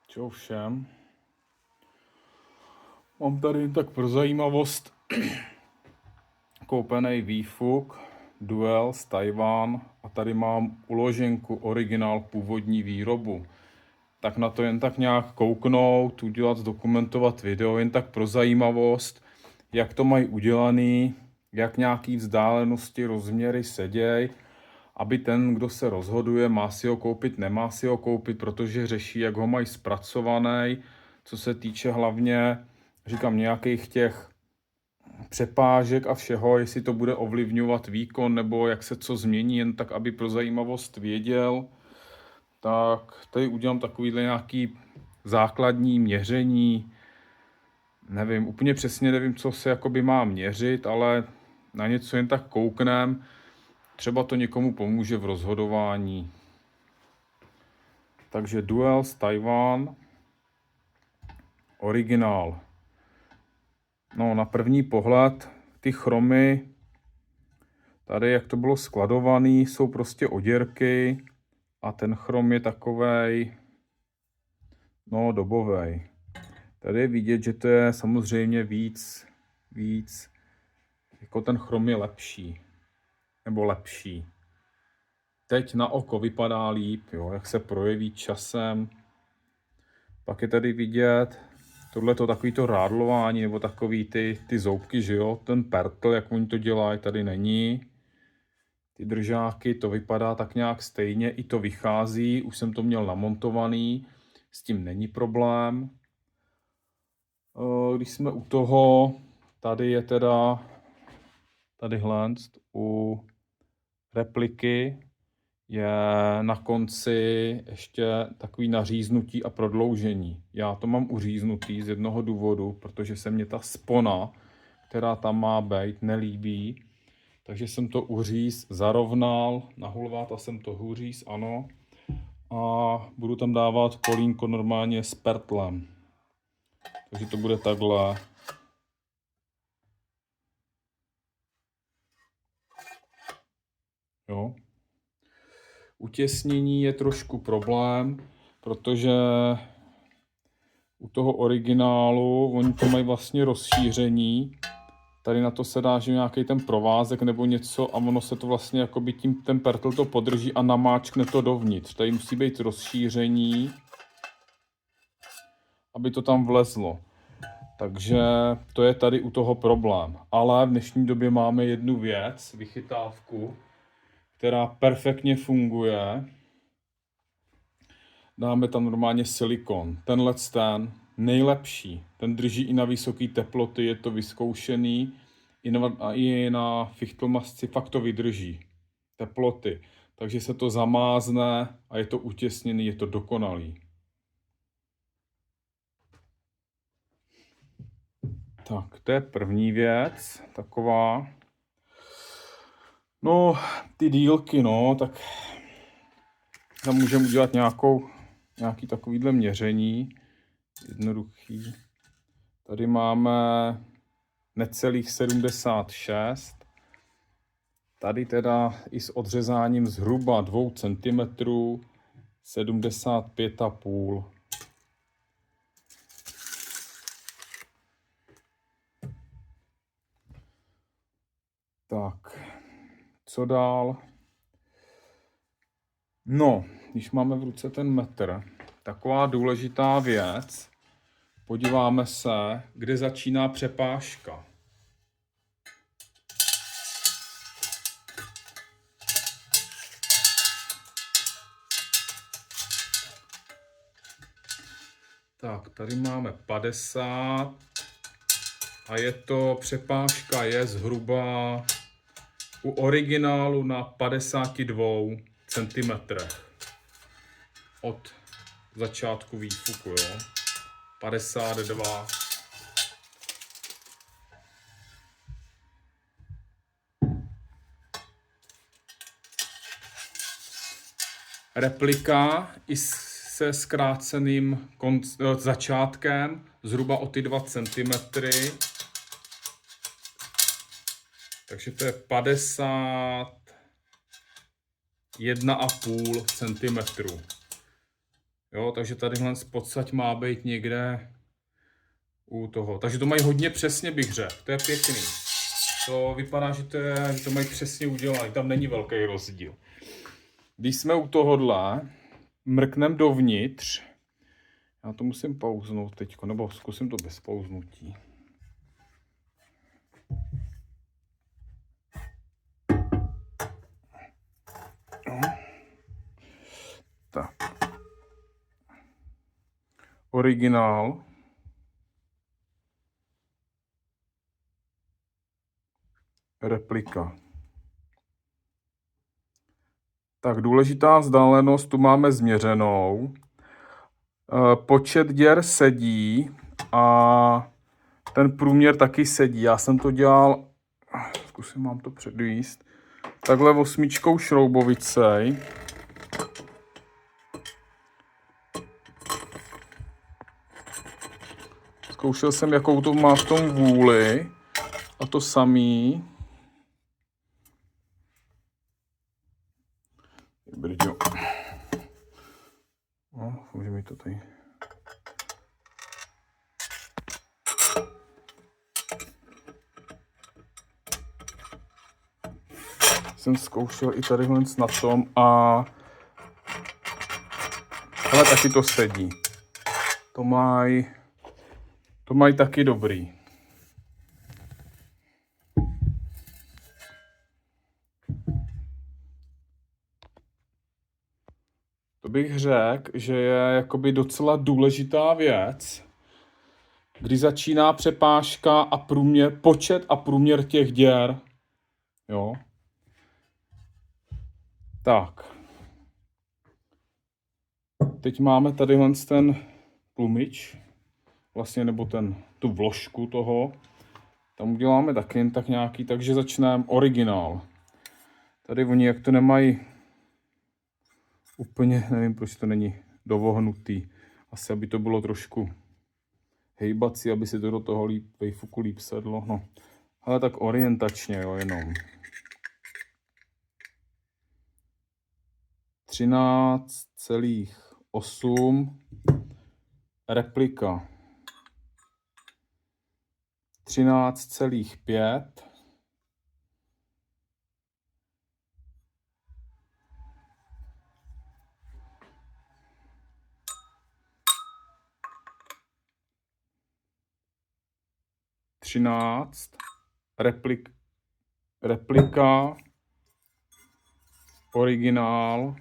Čau všem. Mám tady jen tak pro zajímavost koupený výfuk Duel z Taiwan a tady mám uloženku originál původní výrobu. Tak na to jen tak nějak kouknout, udělat, zdokumentovat video, jen tak pro zajímavost, jak to mají udělaný, jak nějaký vzdálenosti, rozměry seděj, aby ten, kdo se rozhoduje, má si ho koupit, nemá si ho koupit, protože řeší, jak ho mají zpracovaný, co se týče hlavně, říkám, nějakých těch přepážek a všeho, jestli to bude ovlivňovat výkon, nebo jak se co změní, jen tak, aby pro zajímavost věděl. Tak tady udělám takovýhle nějaký základní měření. Nevím, úplně přesně nevím, co se jakoby má měřit, ale na něco jen tak kouknem. Třeba to někomu pomůže v rozhodování. Takže Duel z Taiwan. Originál. No, na první pohled ty chromy, tady jak to bylo skladované, jsou prostě oděrky a ten chrom je takovej, no, dobovej. Tady je vidět, že to je samozřejmě víc, jako ten chrom je lepší, nebo lepší. Teď na oko vypadá líp, jo, jak se projeví časem. Pak je tady vidět, tohle to takový to rádlování, nebo takový ty zoubky, že jo, ten pertl, jak oni to dělají, tady není. Ty držáky, to vypadá tak nějak stejně, i to vychází, už jsem to měl namontovaný, s tím není problém. Když jsme u toho, tady je teda, tadyhle u repliky je na konci ještě takový naříznutí a prodloužení. Já to mám uříznutý z jednoho důvodu, protože se mě ta spona, která tam má být, nelíbí. Takže jsem to uříz zarovnal, nahulváta jsem to uříz, ano. A budu tam dávat kolínko normálně s pertlem. Takže to bude takhle. Jo. Utěsnění je trošku problém, protože u toho originálu oni to mají vlastně rozšíření. Tady na to se dá, že nějaký ten provázek nebo něco a ono se to vlastně jakoby tím ten pertl to podrží a namáčkne to dovnitř. Tady musí být rozšíření, aby to tam vlezlo. Takže to je tady u toho problém. Ale v dnešní době máme jednu věc, vychytávku, která perfektně funguje. Dáme tam normálně silikon. Tenhle ten nejlepší. Ten drží i na vysoké teploty, je to vyzkoušený. I na fichtelmasci fakt to vydrží. Teploty. Takže se to zamázne a je to utěsněný, je to dokonalý. Tak, to je první věc, taková. No, ty dílky, no, tak tam můžeme udělat nějaký takovýhle měření. Jednoduchý. Tady máme necelých 76. Tady teda i s odřezáním zhruba 2 cm 75,5. Tak, co dál? No, když máme v ruce ten metr, taková důležitá věc, podíváme se, kde začíná přepážka. Tak, tady máme 50 a přepážka je zhruba u originálu na 52 cm od začátku výfuku, jo. 52. Replika i se zkráceným začátkem, zhruba o ty 2 cm. Takže to je 51,5 cm. Jo, takže tadyhle podsaď má být někde u toho. Takže to mají hodně přesně, bych řekl. To je pěkný. To vypadá, že to mají přesně udělané. Tam není velký rozdíl. Když jsme u tohohle, mrkneme dovnitř. Já to musím pauznout teď, nebo zkusím to bez pauznutí. Tak. Originál. Replika. Tak důležitá vzdálenost tu máme změřenou. Počet děr sedí a ten průměr taky sedí. Já jsem to dělal, zkusím vám to předvíst, takhle 8 šroubovicej. Zkoušel jsem, jakou to má v tom vůli a to samý. Brďo. No, může mi to tady. Jsem zkoušel i tady na tom a ale taky to sedí. To mají taky dobrý. To bych řekl, že je jakoby docela důležitá věc, kdy začíná přepážka a počet a průměr těch děr. Jo. Tak. Teď máme tady ten tlumič, vlastně, nebo tu vložku toho. Tam uděláme taky jen tak nějaký, takže začneme originál. Tady oni, jak to nemají úplně, nevím, proč to není dovohnutý. Asi, aby to bylo trošku hejbací, aby si to do toho vejfuku líp sedlo. No. Ale tak orientačně, jo, jenom. 13,8 replika. 13,5 13 replika originál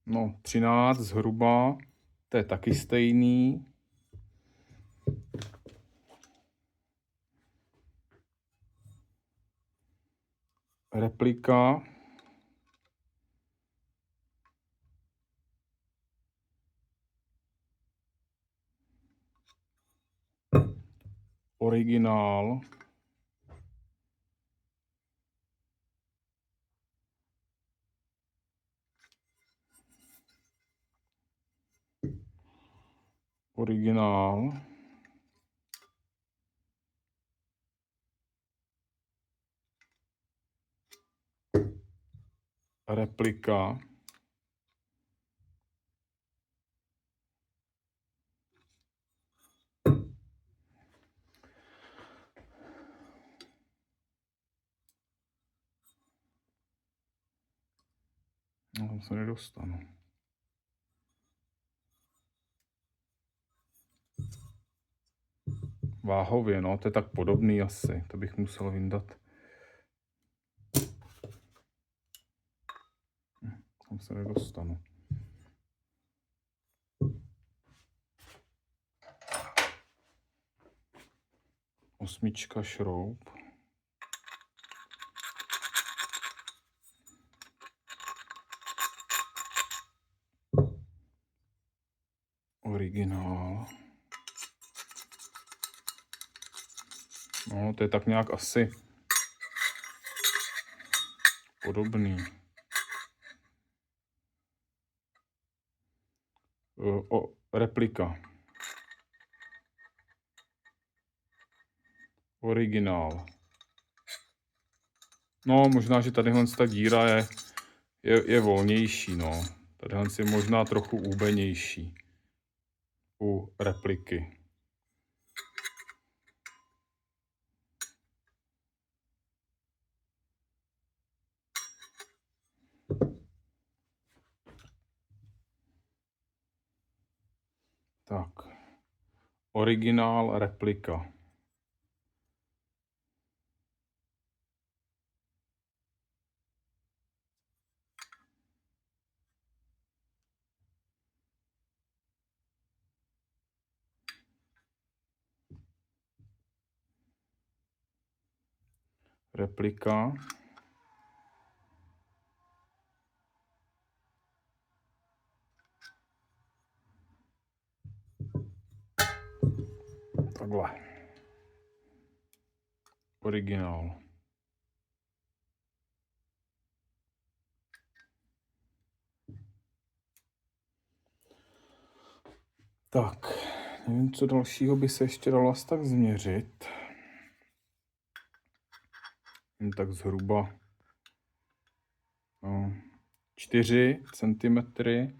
no 13 zhruba, to je taky stejný. Replika originál originál replika no, tam se nedostanu. Váhově, no, to je tak podobný asi, to bych musel vyndat. Tam se nedostanu. Osmička šroub. Originál. No, to je tak nějak asi podobný. Replika. Originál. No, možná, že tadyhle ta díra je je volnější, no. Tadyhle je možná trochu úbenější u repliky. Tak. Originál, replika. Replika. Takhle. Originál. Tak, nevím, co dalšího by se ještě dalo asi tak změřit. Jen tak zhruba 4 centimetry.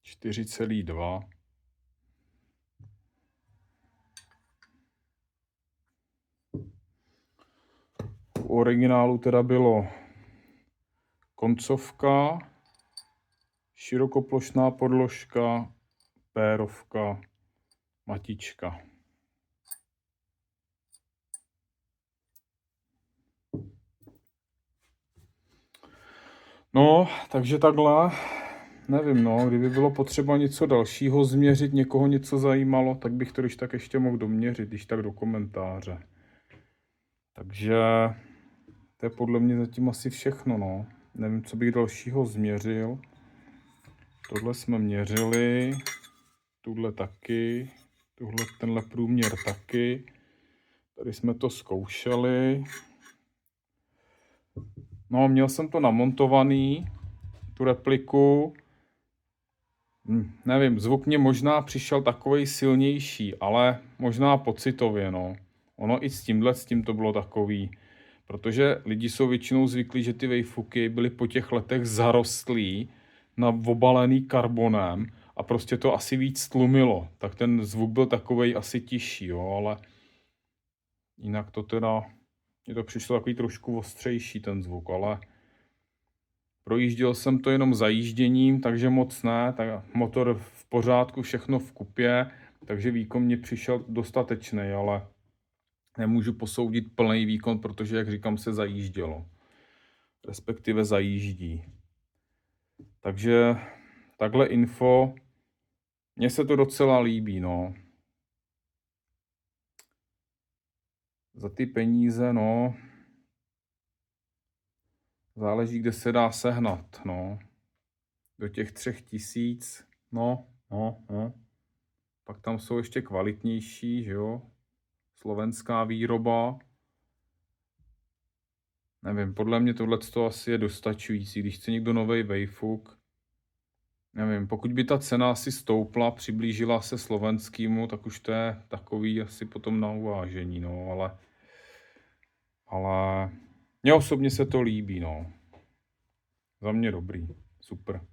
Čtyři celý 2. U originálu teda bylo koncovka, širokoplošná podložka, pérovka, matička. No, takže takhle, nevím, no, kdyby bylo potřeba něco dalšího změřit, někoho něco zajímalo, tak bych to když tak ještě mohl doměřit, když tak do komentáře. Takže to je podle mě zatím asi všechno, no. Nevím, co bych dalšího změřil. Tohle jsme měřili, tuhle taky, tenhle průměr taky. Tady jsme to zkoušeli. No, měl jsem to namontovaný, tu repliku. Nevím, zvuk mě možná přišel takovej silnější, ale možná pocitově, no. Ono i s tím to bylo takový, protože lidi jsou většinou zvyklí, že ty wavehooky byly po těch letech zarostlý, obalený karbonem a prostě to asi víc tlumilo. Tak ten zvuk byl takovej asi tižší, jo, ale jinak to teda, mně to přišlo takový trošku ostřejší ten zvuk, ale projížděl jsem to jenom zajížděním, takže moc ne, tak motor v pořádku, všechno v kupě, takže výkon mě přišel dostatečný, ale nemůžu posoudit plný výkon, protože, jak říkám, se zajíždělo. Respektive zajíždí. Takže takhle info, mně se to docela líbí, no. Za ty peníze, no, záleží, kde se dá sehnat, no. Do těch 3000, no. Pak tam jsou ještě kvalitnější, že jo. Slovenská výroba. Nevím, podle mě tohle asi je dostačující, když chce někdo nový wavehook. Nevím, pokud by ta cena asi stoupla, přiblížila se slovenskému, tak už to je takový asi potom na uvážení, no, ale mně osobně se to líbí, no. Za mě dobrý, super.